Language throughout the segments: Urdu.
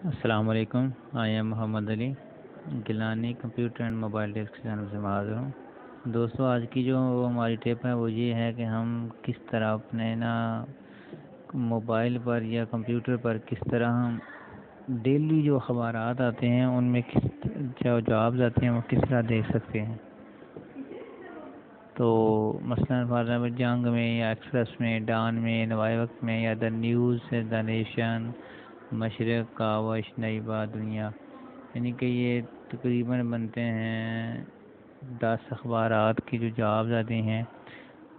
السلام علیکم. I am Muhammad Ali Gilani computer and mobile tips کی جانب سے حاضر ہوں. دوستو آج کی جو ہماری ٹپ ہے وہ یہ ہے کہ ہم کس طرح اپنے موبائل پر یا کمپیوٹر پر کس طرح ہم ڈیلی جو اخبارات آتے ہیں ان میں کس جو جابز آتے ہیں وہ کس طرح دیکھ سکتے ہیں. تو مثلاً فارغ جنگ میں یا ایکسپریس میں، ڈان میں، نوائے وقت میں، یا دا نیوز، دا نیشن، مشرق، کاوش، نئی بات، دنیا، یعنی کہ یہ تقریباً بنتے ہیں 10 اخبارات کی جو جابز آتی ہیں.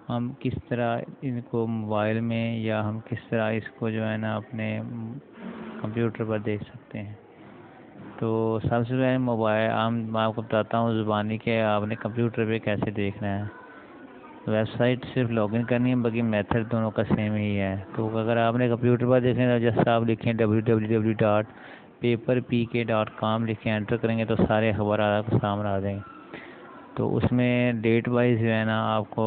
ہم کس طرح ان کو موبائل میں یا ہم کس طرح اس کو جو ہے نا اپنے کمپیوٹر پر دیکھ سکتے ہیں. تو سب سے پہلے میں آپ کو بتاتا ہوں زبانی کہ آپ نے کمپیوٹر پہ کیسے دیکھنا ہے. ویب سائٹ صرف لاگ ان کرنی ہے، باقی میتھڈ دونوں کا سیم ہی ہے. تو اگر آپ نے کمپیوٹر پر دیکھنا ہے تو جیسے آپ لکھیں www.paperpk.com لکھیں، انٹر کریں گے تو سارے اخبارات آپ کے سامنے آ جائیں گے. تو اس میں ڈیٹ وائز جو ہے نا آپ کو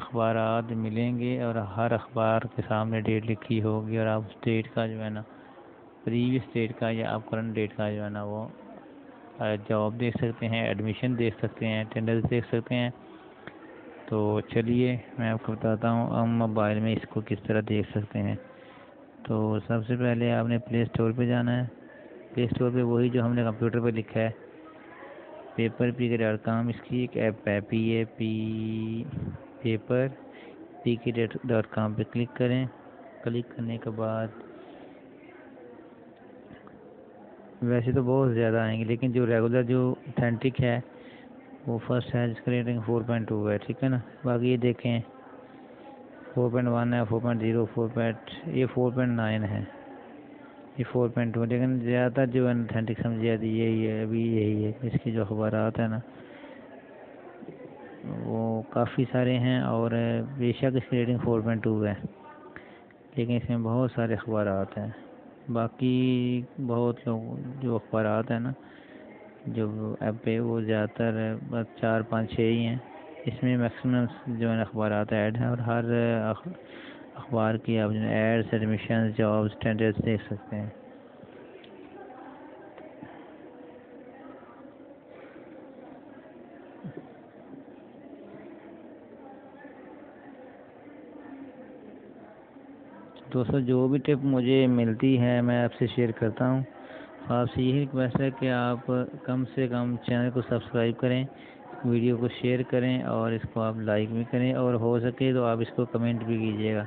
اخبارات ملیں گے اور ہر اخبار کے سامنے ڈیٹ لکھی ہوگی اور آپ اس ڈیٹ کا جو ہے نا پریویس ڈیٹ کا یا آپ کرنٹ ڈیٹ کا جو ہے نا وہ جاب دیکھ سکتے ہیں، ایڈمیشن دیکھ سکتے ہیں، اٹینڈنس دیکھ سکتے ہیں. تو چلیے میں آپ کو بتاتا ہوں ہم موبائل میں اس کو کس طرح دیکھ سکتے ہیں. تو سب سے پہلے آپ نے پلے اسٹور پہ جانا ہے. پلے اسٹور پہ وہی جو ہم نے کمپیوٹر پہ لکھا ہے paperpk.com، اس کی ایک ایپ ہے paperpk.com پہ کلک کریں. کلک کرنے کے بعد ویسے تو بہت زیادہ آئیں گے لیکن جو ریگولر جو اتھینٹک ہے وہ فرسٹ ہے جس کا ریٹنگ 4.2 ہے، ٹھیک ہے نا. باقی یہ دیکھیں 4.1 ہے، 4.0، یہ 4.9 ہے، یہ 4.2، لیکن زیادہ تر جو اتھینٹک سمجھی جاتی ہے یہی ہے، ابھی یہی ہے. اس کی جو اخبارات ہیں نا وہ کافی سارے ہیں اور بے شک اس کی ریٹنگ 4.2 ہے لیکن اس میں بہت سارے اخبارات ہیں. باقی بہت لوگ جو اخبارات ہیں نا جو ایپ پہ وہ زیادہ تر بس 4 5 6 ہی ہیں. اس میں میکسیمم جو ہے اخبارات ایڈ ہیں اور ہر اخبار کی آپ ایڈس، ایڈمیشنز، جابس، ٹینڈرس دیکھ سکتے ہیں. دوستوں جو بھی ٹپ مجھے ملتی ہے میں آپ سے شیئر کرتا ہوں. آپ سے یہی ریکویسٹ ہے کہ آپ کم سے کم چینل کو سبسکرائب کریں، ویڈیو کو شیئر کریں اور اس کو آپ لائک بھی کریں اور ہو سکے تو آپ اس کو کمنٹ بھی کیجیے گا.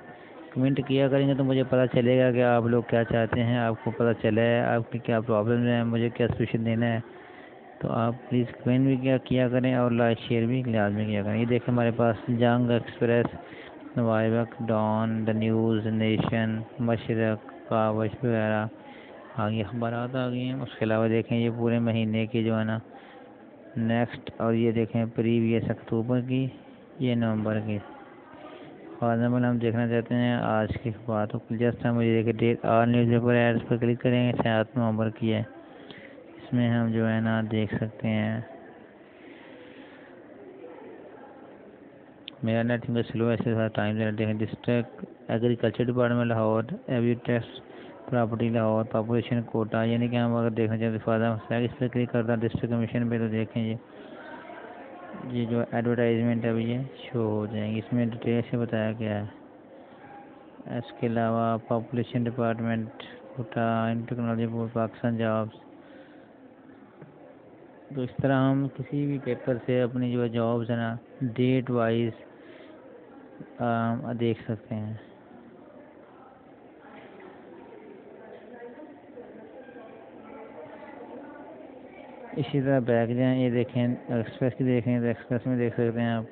کمنٹ کیا کریں گے تو مجھے پتہ چلے گا کہ آپ لوگ کیا چاہتے ہیں، آپ کو پتہ چلا ہے آپ کی کیا پرابلم ہے، مجھے کیا سولوشن دینا ہے. تو آپ پلیز کمنٹ بھی کیا کریں اور لائک شیئر بھی لازمی کیا کریں. یہ دیکھیں ہمارے پاس جنگ، ایکسپریس، نوائے وقت، ڈان، دا نیوز، نیشن، مشرق، کاوش وغیرہ آگے اخبارات آ گئی ہیں. اس کے علاوہ دیکھیں یہ پورے مہینے کی جو ہے نا نیکسٹ، اور یہ دیکھیں پریویس اکتوبر کی، یہ نومبر کی. فار ایگزامپل ہم دیکھنا چاہتے ہیں آج کی اخبار تو جسٹ ہم مجھے دیکھیں ڈیٹ آر نیوز پیپر ایڈس پر کلک کریں گے، 7 نومبر کی ہے. اس میں ہم جو ہے نا دیکھ سکتے ہیں میرا نیٹ تھوڑا سلو ہے اس سے تھوڑا ٹائم دینا. دیکھیں ڈسٹرکٹ ایگریکلچر ڈپارٹمنٹ لاہور، ایوی tax property Lahore, population quota, یعنی کہ ہم اگر دیکھنا چاہتے ہیں فارغ اس پہ کلک کرتا ہوں ڈسٹرکٹ کمیشن پہ تو دیکھیں یہ جو ایڈورٹائزمنٹ ہے یہ شو ہو جائیں گی. اس میں ڈیٹیل سے بتایا گیا ہے. اس کے علاوہ population department quota, technology board, Pakistan jobs. تو اس طرح ہم کسی بھی پیپر سے اپنی جو جابس ہیں نا ڈیٹ وائز دیکھ سکتے ہیں. اسی طرح بیک جائیں، یہ دیکھیں ایکسپریس کی دیکھیں تو ایکسپریس میں دیکھ سکتے ہیں آپ.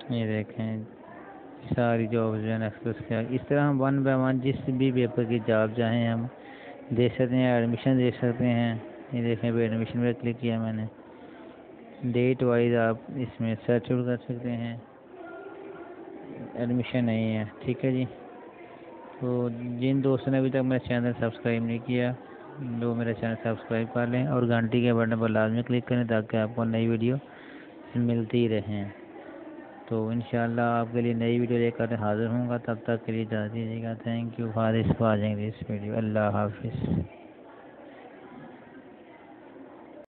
یہ دیکھیں ساری جابس جو ہے نا ایکسپریس کے. اس طرح ہم 1 بائی 1 جس بھی پیپر کی جاب چاہیں ہم دیکھ سکتے ہیں. ایڈمیشن دیکھ سکتے ہیں. یہ دیکھیں بھی ایڈمیشن پہ کلک کیا میں نے، ڈیٹ وائز آپ اس میں سرچ کر سکتے ہیں. ایڈمیشن نہیں ہے، ٹھیک ہے جی. تو جن دوستوں نے ابھی تک میرا چینل سبسکرائب نہیں کیا وہ میرا چینل سبسکرائب کر لیں اور گھنٹی کے بٹن پر لازمی کلک کریں تاکہ آپ کو نئی ویڈیو ملتی رہیں۔ تو انشاءاللہ آپ کے لیے نئی ویڈیو لے کر حاضر ہوں گا، تب تک کے لیے اجازت دیجیے گا۔ Thank you for watching this video. اللہ حافظ۔